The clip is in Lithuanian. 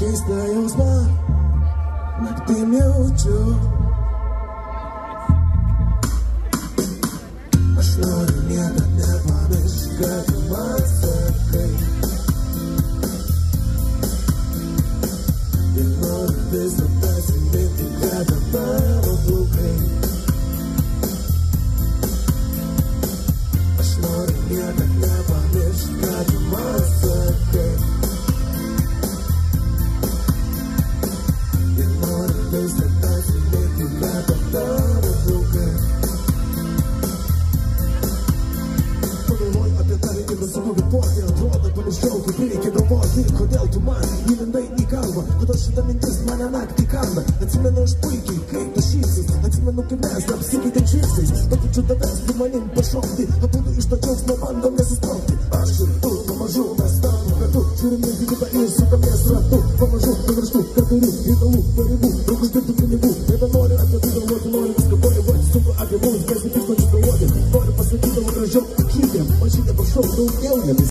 keistą jausmą naktim jaučiu. Aš noriu niekad nepamiršti, kad tu man sakai. Ir noriu visą prasiminti, kad tavo plaukai. Aš noriu niekad nepamiršti, kad tu man sakai. Ir noriu visą prasiminti, kad tavo plaukai. Pagalvoju apie tave ir nesakau kvėpuoti. Atrodo, pamirščiau, kaip reikia galvoti. Kodėl tu man įlindai į kalbą? Kodėl šita mintis mane naktį kanda? Atsimenu aš puikiai, kaip tu šypsais. Atsimenu, kaip mes apsikeitėm žvilgsniais. Patyčiu tavęs, tu manim pašokti. Abudu iš to džiaugsmo bandom nesusprogti. Aš ir tu, pamažu mes tampam kartu. Žiūrime į kitą ir sukamės ratu. Pamažu pavirštu, keturių reikalų, pareigų, daug uždirbtų pinigų. Nebenoriu apie tai galvoti, noriu viską koreguoti. Sunku apie mums, mes tik išmančius galvoti. Noriu pasakyti tavo gražiau, šitiem, man šitie pašau daugiau nebis.